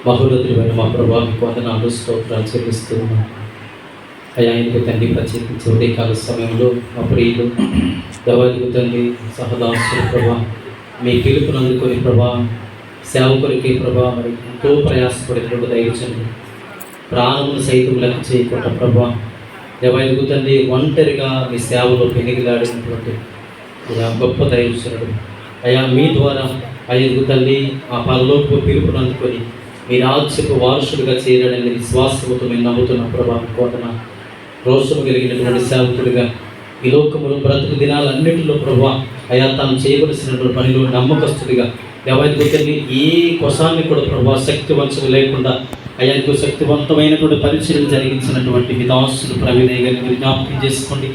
మహోన్నతుడైన మా ప్రభా మీకు వందనాలు స్తోత్రాలు చెల్లిస్తూ ఉన్నాం. అయ్యా ఆయనకు తండ్రి ప్రత్యేకించి ఉదయకాల సమయంలో మా ప్రియులు దవాదికు తండ్రి సహదాసులు ప్రభా మీ పిలుపును అందుకొని ప్రభా సేవకులకి ప్రభా మరి ఎంతో ప్రయాసపడినటువంటి దైవజనులు ప్రాణమును సైతం లెక్క చేయకుండా ప్రభా దేవాదికు తండ్రి ఒంటరిగా మీ సేవలో పెనిగిలాడినటువంటి గొప్ప దైవజనుడు అయ్యా మీ ద్వారా అయ్యకు తల్లి ఆ పరలోకపు పిలుపును అందుకొని మీ రాజ్యపు వారసుడిగా చేరాడని విశ్వాసంతో మేము నమ్ముతున్న ప్రభా కోటన రోషము కలిగినటువంటి సేవకుడిగా ఈ లోకములు బ్రతుకు దినాలన్నింటిలో ప్రభా అయా తాను చేయవలసినటువంటి పనిలో నమ్మకస్తుడిగా ఎవరికి తల్లి ఏ కొసాన్ని కూడా ప్రభా శక్తి వంచం లేకుండా అయ్యాకు శక్తివంతమైనటువంటి పరిచయం జరిగించినటువంటి విధాసులు ప్రవీణయ్య గారిని జ్ఞాపకం చేసుకోండి.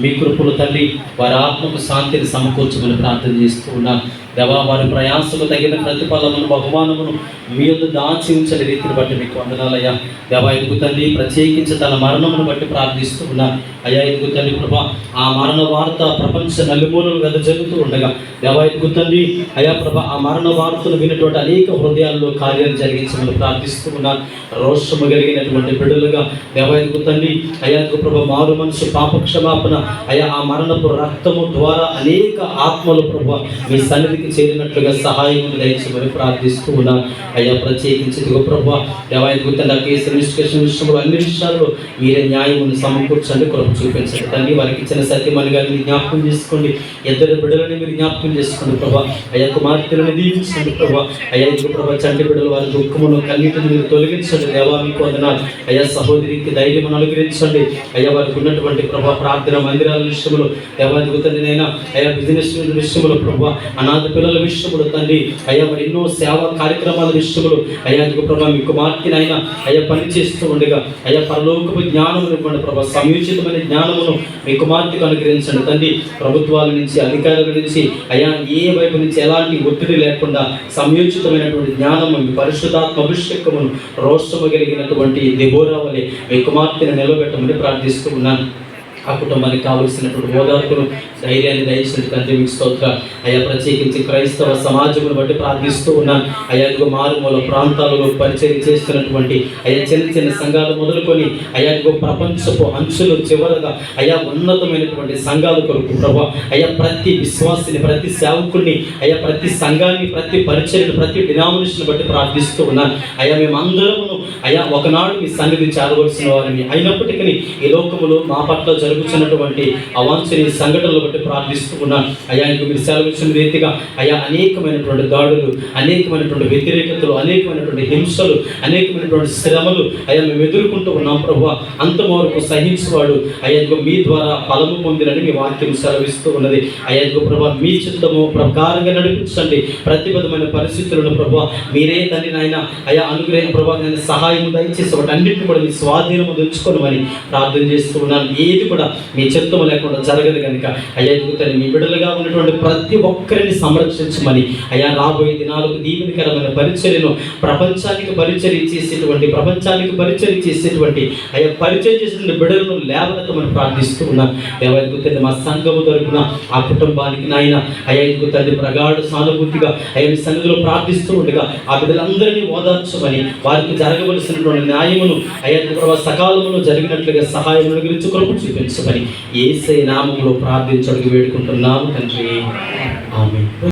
మీ కృపలు తల్లి వారి ఆత్మకు శాంతిని సమకూర్చమని ప్రార్థన చేస్తూ ఉన్నాను. దేవా వారి ప్రయాసకు తగిన ప్రతిఫలమును బహుమానమును మీ యొద్ద దాచి ఉంచని రీతిని బట్టి మీకు వందనాలయ్యా. దేవా ఎదుగు తల్లి ప్రత్యేకించి తన మరణమును బట్టి ప్రార్థిస్తూ ఉన్నాను. అయ్యా ఎదుగు తల్లి ప్రభా ఆ మరణ వార్త ప్రపంచ నలుమూలలు వెదజల్లుతూ ఉండగా దేవా ఎదుగు తల్లి అయ్యా ప్రభా ఆ మరణ వార్తను విన్నటువంటి అనేక హృదయాల్లో కార్యాలు జరిగించమని ప్రార్థిస్తూ ఉన్నాను. రోషము కలిగినటువంటి బిడ్డలుగా దేవా ఎదుగు తల్లి అయ్యా ప్రభా మారు మనసు పాపక్షమాపణ అయ్యా ఆ మరణపు రక్తము ద్వారా అనేక ఆత్మలు ప్రభా మీ సన్నిధికి చేరినట్లుగా సహాయం దయచేయమని ప్రార్థిస్తూ ఉన్నాను. అయ్యా ప్రత్యేకించి ప్రభా దేవాయకు తన కేసు రిజిస్ట్రేషన్ విషయంలో అన్ని విషయాల్లో మీరే న్యాయమును సమకూర్చండి, కృప చూపించండి తండ్రి. వారికి ఇచ్చిన సత్యమని గారిని జ్ఞాపకం చేసుకోండి, ఇద్దరు బిడ్డలని మీరు జ్ఞాపకం చేసుకోండి ప్రభా. అయ్యా కుమార్తెలను దీవించండి ప్రభా. అయ్యా ఇద్దరు ప్రభా చంటి బిడ్డలు వారి దుఃఖమును కన్నీటిని మీరు తొలగించండి దేవా మీకు వందనాలు. అయ్యా సహోదరికి ధైర్యం అనుగ్రహించండి. అయ్యా వారికి ఉన్నటువంటి ప్రభా ప్రార్థన మందిరాల విషయంలో దేవాది తండ్రినైనా అయ్యా బిజినెస్ విషయంలో ప్రభా అనాథ పిల్లల విషయంలో తండ్రి అయ్యా మరి ఎన్నో సేవా కార్యక్రమాల విషయంలో అయ్యా ప్రభా మీ కుమార్తెనైనా అయ్యా పనిచేస్తూ ఉండగా అయ్యా పరలోకపు జ్ఞానమును ఇవ్వండి ప్రభా. సమయోచితమైన జ్ఞానమును మీ కుమార్తెకు అనుగ్రహించండి తండ్రి. ప్రభుత్వాల నుంచి అధికారుల నుంచి అయ్యా ఏ వైపు నుంచి ఎలాంటి ఒత్తిడి లేకుండా సమయోచితమైనటువంటి జ్ఞానము మీ పరిశుద్ధాత్మ అభిషేకమును రోషము కలిగినటువంటి దెబోరా వలె మీ కుమార్తెను నిలబెట్టమని ప్రార్థిస్తూ ఉన్నాను. ఆ కుటుంబానికి కావలసినటువంటి ఓదార్పును ధైర్యాన్ని దయచేసి తండ్రి మీకు స్తోత్రాలు. అయ్యా ప్రత్యేకించి క్రైస్తవ సమాజమును బట్టి ప్రార్థిస్తూ ఉన్నాను. అయ్యా మారుమూల ప్రాంతాలలో పరిచయం చేస్తున్నటువంటి అయ్యా చిన్న చిన్న సంఘాలు మొదలుకొని అయ్యా ప్రపంచపు అంచులు చివరగా అయ్యా ఉన్నతమైనటువంటి సంఘాల కొరకు ప్రభా అయ్యా ప్రతి విశ్వాసిని ప్రతి సేవకుడిని అయ్యా ప్రతి సంఘాన్ని ప్రతి పరిచయను ప్రతి డినామినేషన్ బట్టి ప్రార్థిస్తూ ఉన్నాను. అయ్యా మేమందరము అయ్యా ఒకనాడు మీ సన్నిధి చేరవలసిన వారిని అయినప్పటికీ ఈ లోకములో మా పట్ల జరుగుతున్నటువంటి అవాంఛనీయ సంఘటనలు బట్టి ప్రార్థిస్తూ ఉన్నాను. అయ్యా ఇంక మీరు సెలవిచ్చిన రీతిగా అయ్యా అనేకమైనటువంటి దాడులు, అనేకమైనటువంటి వ్యతిరేకతలు, అనేకమైనటువంటి హింసలు, అనేకమైనటువంటి శ్రమలు అయ్యా మేము ఎదుర్కొంటూ ఉన్నాం ప్రభా. అంతవరకు సహించేవాడు అయ్యా మీ ద్వారా ఫలము పొందినని మీ వాక్యం సెలవిస్తూ ఉన్నది. అయ్యా ప్రభా మీ చిత్తము ప్రకారంగా నడిపించండి. ప్రతిబద్ధమైన పరిస్థితులను ప్రభా మీరే తండ్రి నాయన అయ్యా అనుగ్రహం ప్రభా నేను సహాయం దయచేసి వాటి అన్నింటినీ కూడా మీ స్వాధీనము తెచ్చుకోనమని ప్రార్థన చేస్తూ ఉన్నాను. ఏది కూడా మీ చిత్తము లేకుండా జరగదు కనుక అయ్యా తండ్రి మీ బిడ్డలుగా ఉన్నటువంటి ప్రతి ఒక్కరిని సంరక్షించమని అయ్యా రాబోయే దినాలకు దీవెనకరమైన పరిచర్యను ప్రపంచానికి పరిచర్య చేసేటువంటి అయ్యా పరిచయం చేసిన బిడ్డలను లేవనెత్తమని ప్రార్థిస్తూ ఉన్నాను. దేవాయకు మా సంఘము తరపున ఆ కుటుంబానికి నాయన అయ్యా తండ్రి ప్రగాఢ సానుభూతిగా అయ్యా మీ సన్నిధిలో ప్రార్థిస్తూ ఉండగా ఆ బిడ్డలందరినీ ఓదార్చమని వారికి జరగవలసినటువంటి న్యాయమును అయ్యా సకాలంలో జరిగినట్లుగా సహాయం గురించి కృప చూపించమని యేసయ్య నామములో ప్రార్థించడానికి వేడుకుంటున్నాము తండ్రి. ఆమేన్.